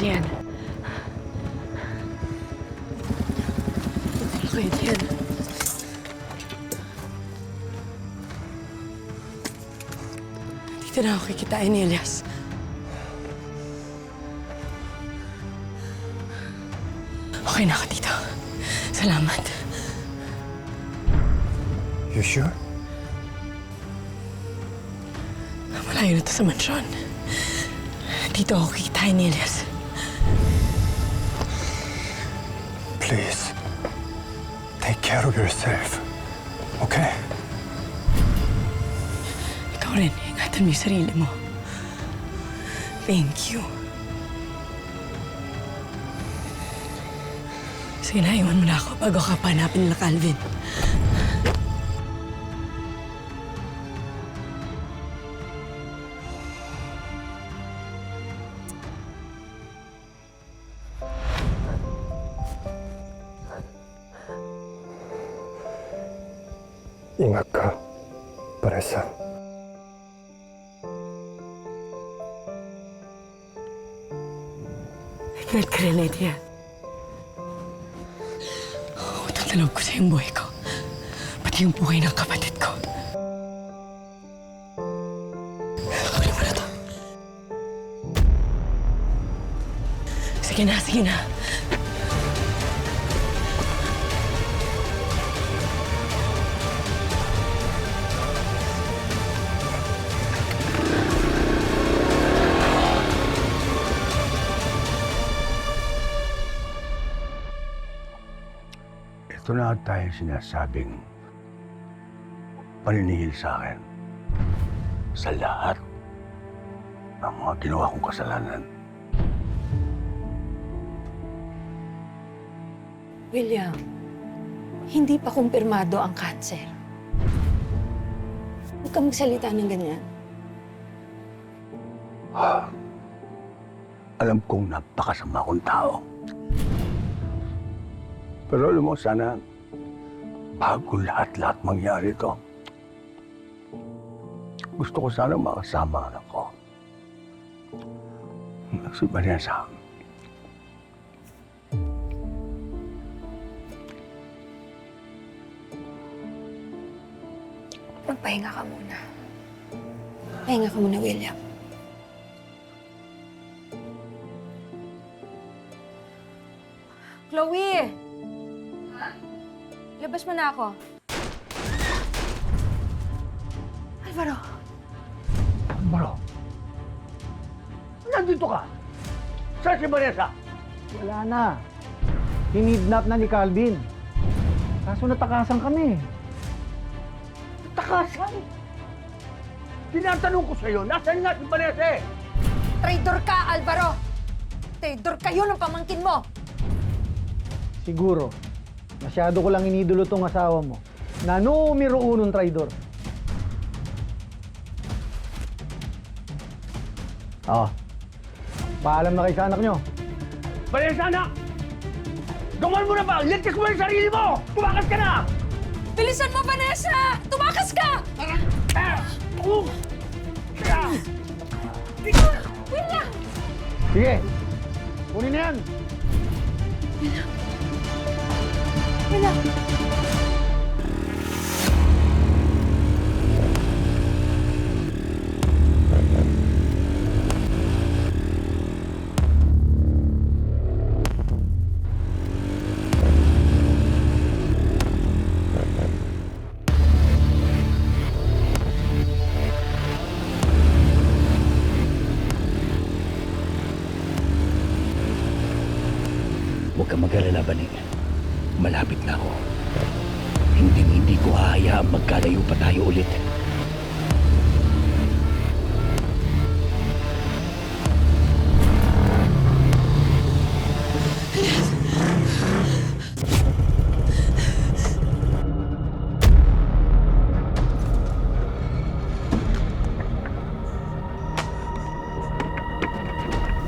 yan. Bakit yan? Dito na ako kikitain ni Elias. Okay na ako dito. Salamat. You sure? Malayo na to sa mansyon. Dito ako kikitain ni Elias. Please, take care of yourself. Okay? Ikaw rin, ingatan mo yung sarili mo. Thank you. Sige na, iwan mo na ako bago ka panapin nila Calvin. Ingat ka, Vanessa. Ingat ka rin, Lydia. Utang na loob ko sa iyong buhay ko. Pati yung buhay ng kapatid ko. Kunin mo na to. Sige na, sige na. Ito na tayo sinasabing paninihil sa akin sa lahat ng mga ginawa kong kasalanan. William, hindi pa kumpirmado ang cancer. Huwag ka magsalita ng ganyan. Alam kong napakasama kong tao. Pero alam mo, sana bago lahat-lahat mangyari ito, gusto ko sana makasama ang anak ko. Si Vanessa. Magpahinga ka muna. Pahinga ka muna, William. Chloe! Labas mo na ako. Alvaro! Bro, nandito ka? Saan si Vanessa? Wala na. Kinidnap na ni Calvin. Kaso natakasan kami. Takasan? Tinatanong ko sa'yo, nasaan nga si Vanessa eh? Traitor ka, Alvaro! Traitor kayo ng pamangkin mo! Siguro, masyado ko lang inidolo tong asawa mo. Na numero unong traidor. Paalam na kayo sa anak nyo. Vanessa, anak! Gawan mo na ba? Ligtas mo yung sarili mo! Tumakas ka na! Bilisan mo, Vanessa! Tumakas ka! William! Sige, kunin na yan. William! Huwag kang mag-alala, Baning. Malapit na ako. Hindi ko hahayaang magkalayo pa tayo ulit.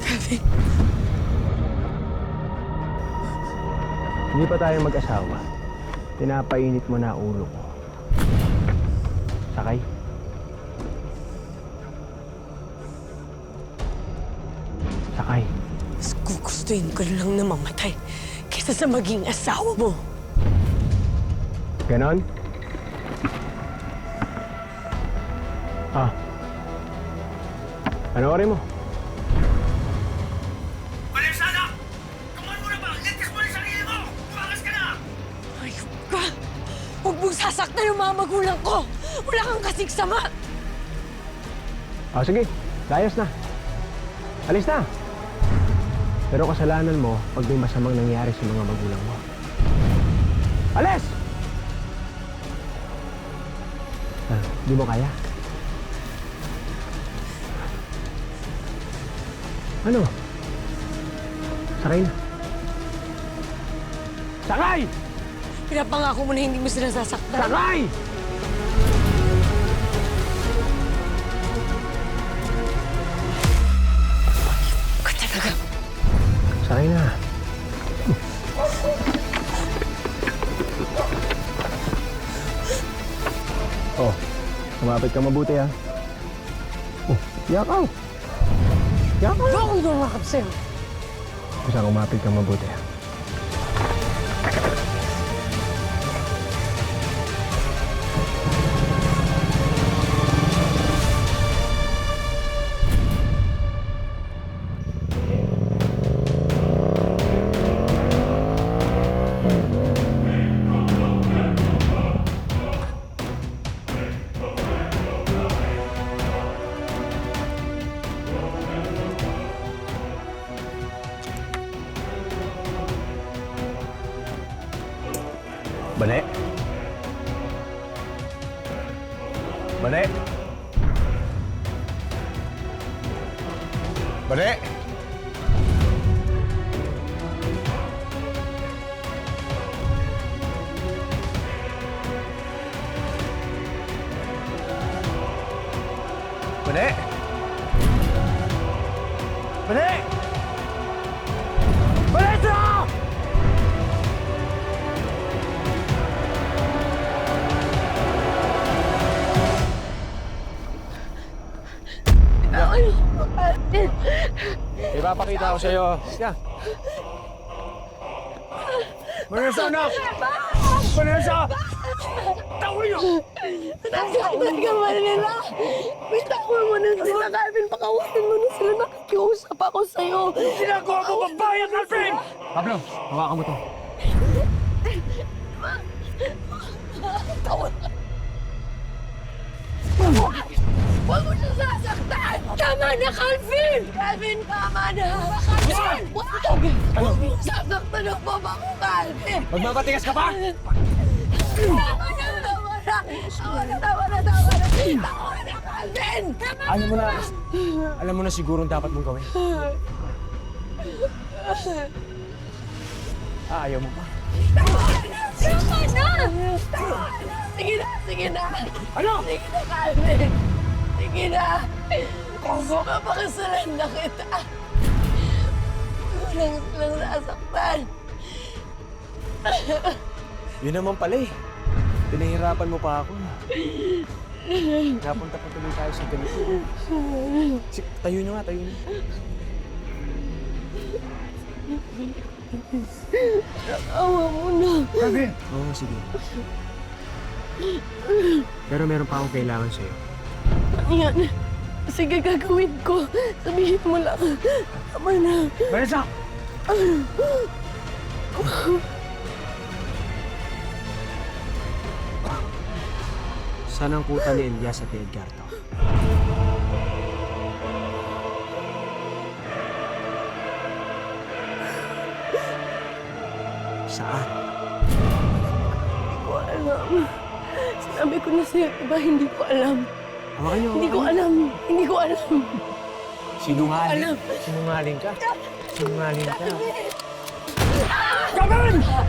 Calvin. Hindi pa tayo mag-asawa. Pinapainit mo na ulo ko. Sakay? Sakay. Gustuin ko lang na mamatay kaysa sa maging asawa mo. Ganon? Panoorin mo. Valenciana! Kamuhan mo na ba? Ligtas mo na yung sarili mo! Tumakas ka na! Ayop ka! Huwag mong sasaktan yung mga magulang ko! Wala kang kasing sama! Sige, layas na. Alis na. Pero kasalanan mo pag may masamang nangyari sa mga magulang mo. Alis! Di mo kaya? Ano? Sakay na. Sakay! Pinapangako mo na hindi mo sila sasaktan. Sakay! Ka talaga. Sakay na. Oh, kumapit ka mabuti ha. Oh, yakaw. Yakaw. Huwag akong lumakap sa'yo. Basta kumapit ka mabuti ha. Balik. Balik. Balik. Balik. Balik. Balik na! Ipapakita ko sa'yo. Sige. Vanessa, anak! Vanessa! Tawin niyo! Nasaktan ka ba nila? Bitawan mo na sila, Calvin. Pakawasan mo na sila. Nakikiusap ako sa'yo. Ginagawa mo babae, Calvin! Pablo, hawakan mo to. Huwag mo siya sasaktan! Tama na, Calvin! Calvin, tama na! Calvin! Huwag mo sasaktan ang baba ko, Calvin! Magmamatigas ka pa? Tama na! Tama na! Tama na! Tama na! Tama na! Tama na, Calvin! Tama na! Alam mo na siguro ang dapat mong gawin. Ayaw mo pa. Tama na! Tama na! Tama na! Sige na! Sige na! Ano? Sige na, Calvin! Sige na! Mapakasalan na kita! Walang silang nasaktan! Yun naman pala eh. Pinahirapan mo pa ako. Napunta pa tuloy tayo sa ganito. Tayo nyo nga, tayo nyo. Awa mo na! Calvin! Oo, sige. Pero meron pa akong kailangan sa'yo. Yan. Sige, gagawin ko. Sabihin mo lang. Tama na. Vanessa! Saan ang kuta ni Elias at Edgardo? Saan? Hindi ko alam. Sinabi ko na sa'yo, diba? Hindi ko alam. Hawakan niyo, Hindi ko alam. Hindi ko alam. Sinungaling. Alam. Sinungaling ka. Sinungaling ka.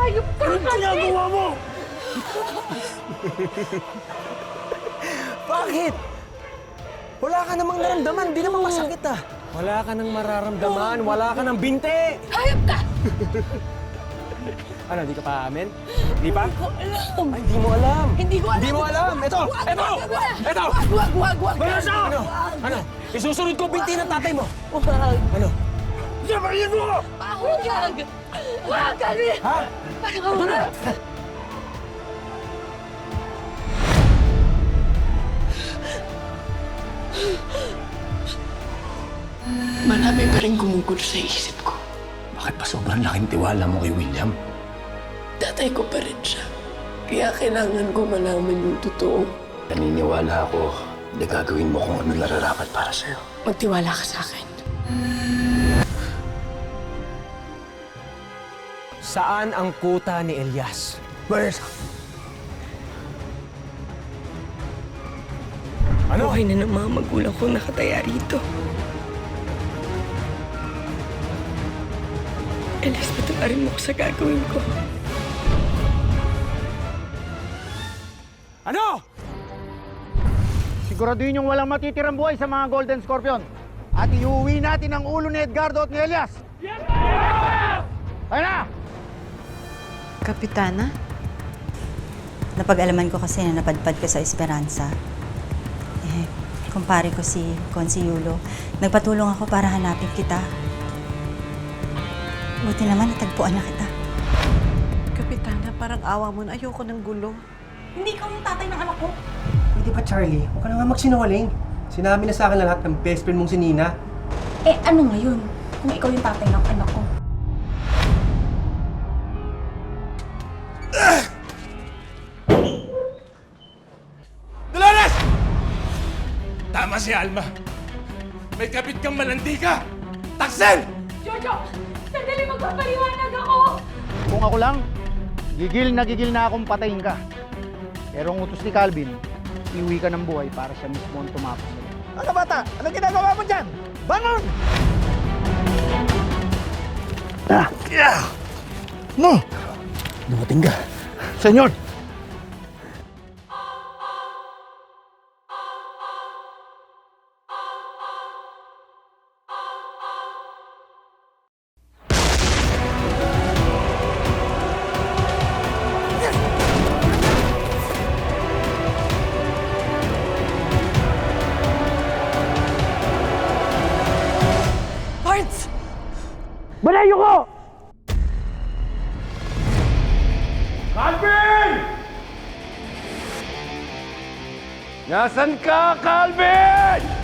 Ayop ka kasi! Ginagawa mo! Bakit? Wala ka namang naramdaman. Di naman masakit ah. Wala ka nang mararamdaman. Wala ka nang binte. Hayop ka! Ano, di ka pa amin? Di pa? Hindi ko alam. Ay, di mo alam. Hindi ko alam. Hindi mo alam. Ito! Ito! Ito! Wag! Vanessa! Ano? Isusunod ko binti ng tatay mo. Wag! Ano? Huwag! Huwag, Calvin! Ha? Parang ako na! Marami pa rin gumugulo sa isip ko. Bakit pa sobrang laking tiwala mo kay William? Tatay ko pa rin siya. Kaya kailangan ko malaman yung totoo. Naniniwala ako na gagawin mo kung ano nararapat para sa'yo. Magtiwala ka sa akin. Saan ang kuta ni Elias? Ano? Buhay na ng mga magulang ko nakataya rito. Elias, patuloy mo ko sa gagawin ko. Ano? Siguraduhin yung walang matitirang buhay sa mga Golden Scorpion. At iuwi natin ang ulo ni Edgardo at ni Elias. Ayun na! Kapitana? Napag-alaman ko kasi na napadpad ka sa Esperanza. Kumpare ko si Yulo. Nagpatulong ako para hanapin kita. Buti naman natagpuan na kita. Kapitana, parang awa mo na. Ayoko ng gulo. Hindi ka yung tatay ng anak ko. Pwede ba, Charlie? Huwag ka na nga magsinungaling. Sinabi na sa akin lahat ng best friend mong si Nina. Eh, ano ngayon? Kung ikaw yung tatay ng anak ko. Dolores! Tama si Alma. May kapit kang malandi ka. Taksel! Jojo! Sandali magpapaliwanag ako! Kung ako lang, gigil na akong patayin ka. Pero ang utos ni Calvin, iuwi ka ng buhay para siya mismo ang tumapos sa'yo. Mga bata, anong ginagawa mo dyan? Bangon! Dumating ka. Senyor! Barnes! Balayo ko! Calvin! Nasaan ka, Calvin?